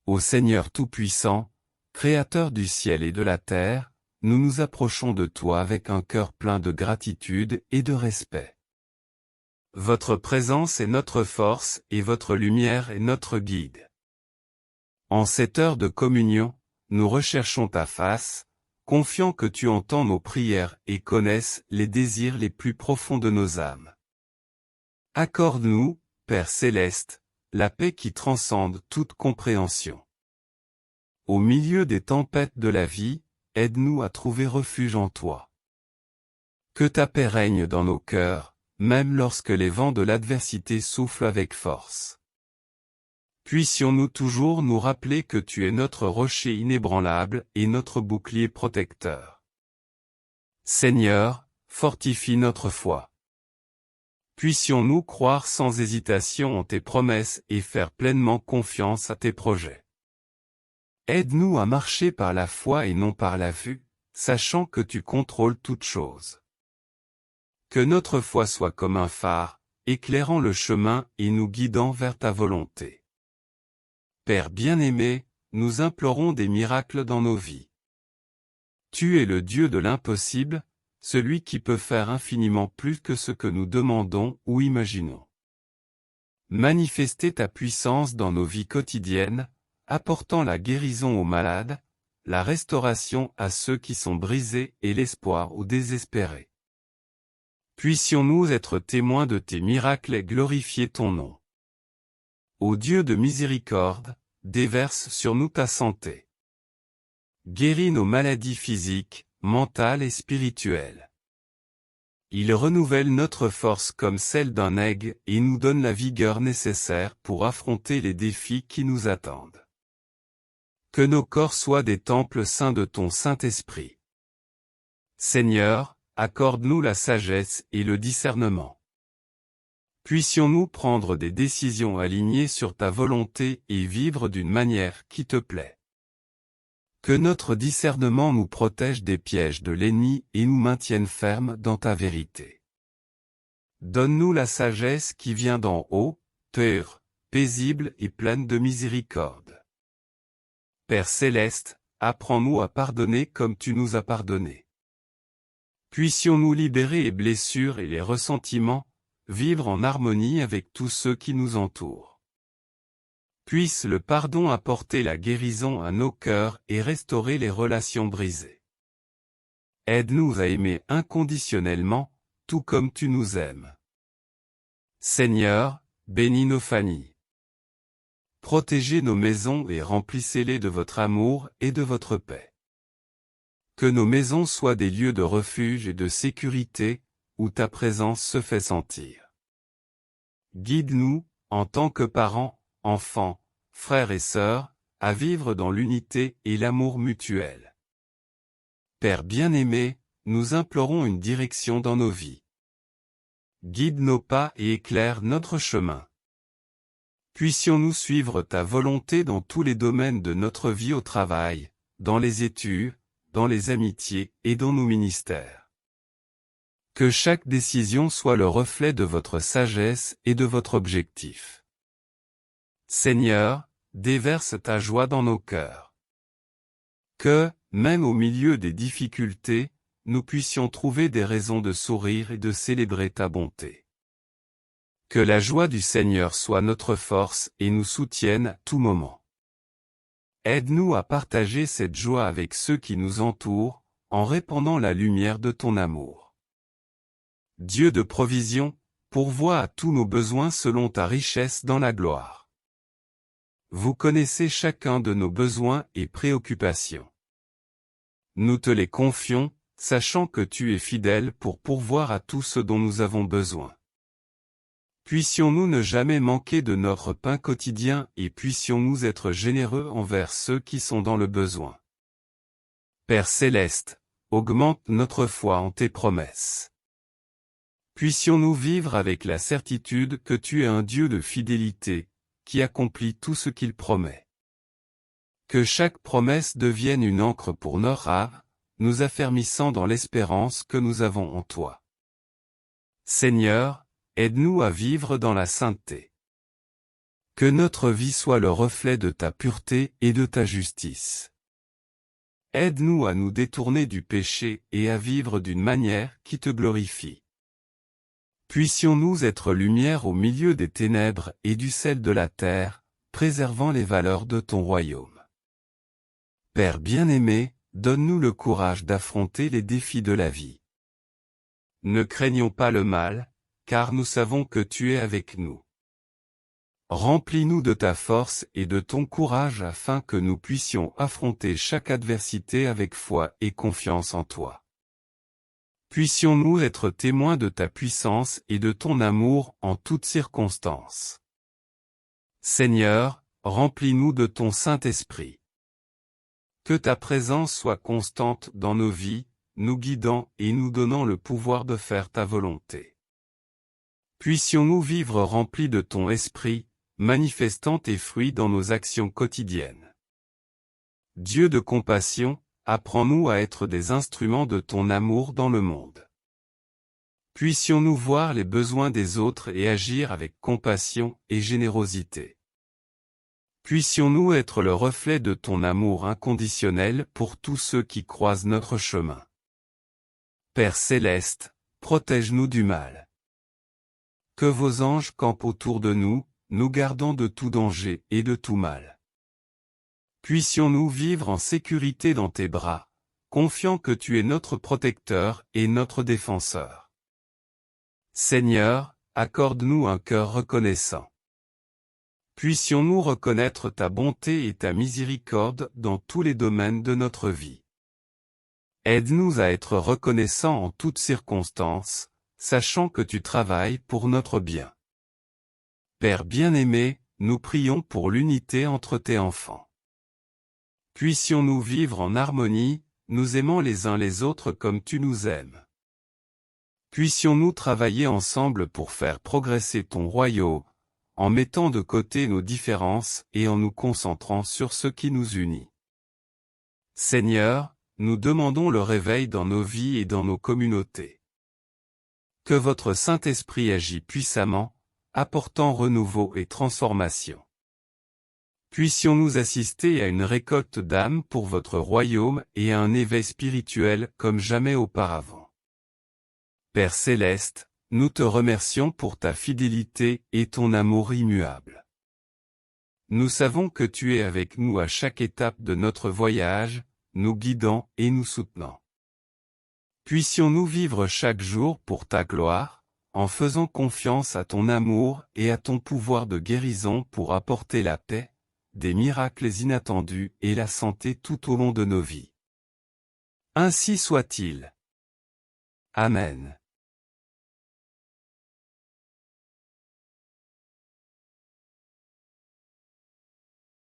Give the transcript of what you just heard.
Ô Seigneur Tout-Puissant, Créateur du ciel et de la terre, nous nous approchons de toi avec un cœur plein de gratitude et de respect. Votre présence est notre force et votre lumière est notre guide. En cette heure de communion, nous recherchons ta face, confiants que tu entends nos prières et connaisses les désirs les plus profonds de nos âmes. Accorde-nous, Père céleste, la paix qui transcende toute compréhension. Au milieu des tempêtes de la vie, aide-nous à trouver refuge en toi. Que ta paix règne dans nos cœurs, même lorsque les vents de l'adversité soufflent avec force. Puissions-nous toujours nous rappeler que tu es notre rocher inébranlable et notre bouclier protecteur. Seigneur, fortifie notre foi. Puissions-nous croire sans hésitation en tes promesses et faire pleinement confiance à tes projets. Aide-nous à marcher par la foi et non par la vue, sachant que tu contrôles toutes choses. Que notre foi soit comme un phare, éclairant le chemin et nous guidant vers ta volonté. Père bien-aimé, nous implorons des miracles dans nos vies. Tu es le Dieu de l'impossible, celui qui peut faire infiniment plus que ce que nous demandons ou imaginons. Manifester ta puissance dans nos vies quotidiennes, apportant la guérison aux malades, la restauration à ceux qui sont brisés et l'espoir aux désespérés. Puissions-nous être témoins de tes miracles et glorifier ton nom. Ô Dieu de miséricorde, déverse sur nous ta santé. Guéris nos maladies physiques, mentales et spirituelles. Il renouvelle notre force comme celle d'un aigle et nous donne la vigueur nécessaire pour affronter les défis qui nous attendent. Que nos corps soient des temples saints de ton Saint-Esprit. Seigneur, accorde-nous la sagesse et le discernement. Puissions-nous prendre des décisions alignées sur ta volonté et vivre d'une manière qui te plaît. Que notre discernement nous protège des pièges de l'ennemi et nous maintienne fermes dans ta vérité. Donne-nous la sagesse qui vient d'en haut, pure, paisible et pleine de miséricorde. Père céleste, apprends-nous à pardonner comme tu nous as pardonné. Puissions-nous libérer les blessures et les ressentiments, vivre en harmonie avec tous ceux qui nous entourent. Puisse le pardon apporter la guérison à nos cœurs et restaurer les relations brisées. Aide-nous à aimer inconditionnellement, tout comme tu nous aimes. Seigneur, bénis nos familles. Protégez nos maisons et remplissez-les de votre amour et de votre paix. Que nos maisons soient des lieux de refuge et de sécurité, où ta présence se fait sentir. Guide-nous, en tant que parents, enfants, frères et sœurs, à vivre dans l'unité et l'amour mutuel. Père bien-aimé, nous implorons une direction dans nos vies. Guide nos pas et éclaire notre chemin. Puissions-nous suivre ta volonté dans tous les domaines de notre vie au travail, dans les études, dans les amitiés et dans nos ministères. Que chaque décision soit le reflet de votre sagesse et de votre objectif. Seigneur, déverse ta joie dans nos cœurs. Que, même au milieu des difficultés, nous puissions trouver des raisons de sourire et de célébrer ta bonté. Que la joie du Seigneur soit notre force et nous soutienne à tout moment. Aide-nous à partager cette joie avec ceux qui nous entourent, en répandant la lumière de ton amour. Dieu de provision, pourvois à tous nos besoins selon ta richesse dans la gloire. Vous connaissez chacun de nos besoins et préoccupations. Nous te les confions, sachant que tu es fidèle pour pourvoir à tout ce dont nous avons besoin. Puissions-nous ne jamais manquer de notre pain quotidien et puissions-nous être généreux envers ceux qui sont dans le besoin. Père céleste, augmente notre foi en tes promesses. Puissions-nous vivre avec la certitude que tu es un Dieu de fidélité, qui accomplit tout ce qu'il promet. Que chaque promesse devienne une ancre pour nos rêves, nous affermissant dans l'espérance que nous avons en toi. Seigneur, aide-nous à vivre dans la sainteté. Que notre vie soit le reflet de ta pureté et de ta justice. Aide-nous à nous détourner du péché et à vivre d'une manière qui te glorifie. Puissions-nous être lumière au milieu des ténèbres et du sel de la terre, préservant les valeurs de ton royaume. Père bien-aimé, donne-nous le courage d'affronter les défis de la vie. Ne craignons pas le mal, car nous savons que tu es avec nous. Remplis-nous de ta force et de ton courage afin que nous puissions affronter chaque adversité avec foi et confiance en toi. Puissions-nous être témoins de ta puissance et de ton amour en toutes circonstances. Seigneur, remplis-nous de ton Saint-Esprit. Que ta présence soit constante dans nos vies, nous guidant et nous donnant le pouvoir de faire ta volonté. Puissions-nous vivre remplis de ton esprit, manifestant tes fruits dans nos actions quotidiennes. Dieu de compassion, apprends-nous à être des instruments de ton amour dans le monde. Puissions-nous voir les besoins des autres et agir avec compassion et générosité. Puissions-nous être le reflet de ton amour inconditionnel pour tous ceux qui croisent notre chemin. Père céleste, protège-nous du mal. Que vos anges campent autour de nous, nous gardant de tout danger et de tout mal. Puissions-nous vivre en sécurité dans tes bras, confiant que tu es notre protecteur et notre défenseur. Seigneur, accorde-nous un cœur reconnaissant. Puissions-nous reconnaître ta bonté et ta miséricorde dans tous les domaines de notre vie. Aide-nous à être reconnaissants en toutes circonstances, sachant que tu travailles pour notre bien. Père bien-aimé, nous prions pour l'unité entre tes enfants. Puissions-nous vivre en harmonie, nous aimant les uns les autres comme tu nous aimes. Puissions-nous travailler ensemble pour faire progresser ton royaume, en mettant de côté nos différences et en nous concentrant sur ce qui nous unit. Seigneur, nous demandons le réveil dans nos vies et dans nos communautés. Que votre Saint-Esprit agit puissamment, apportant renouveau et transformation. Puissions-nous assister à une récolte d'âmes pour votre royaume et à un éveil spirituel comme jamais auparavant. Père céleste, nous te remercions pour ta fidélité et ton amour immuable. Nous savons que tu es avec nous à chaque étape de notre voyage, nous guidant et nous soutenant. Puissions-nous vivre chaque jour pour ta gloire, en faisant confiance à ton amour et à ton pouvoir de guérison pour apporter la paix, des miracles inattendus et la santé tout au long de nos vies. Ainsi soit-il. Amen.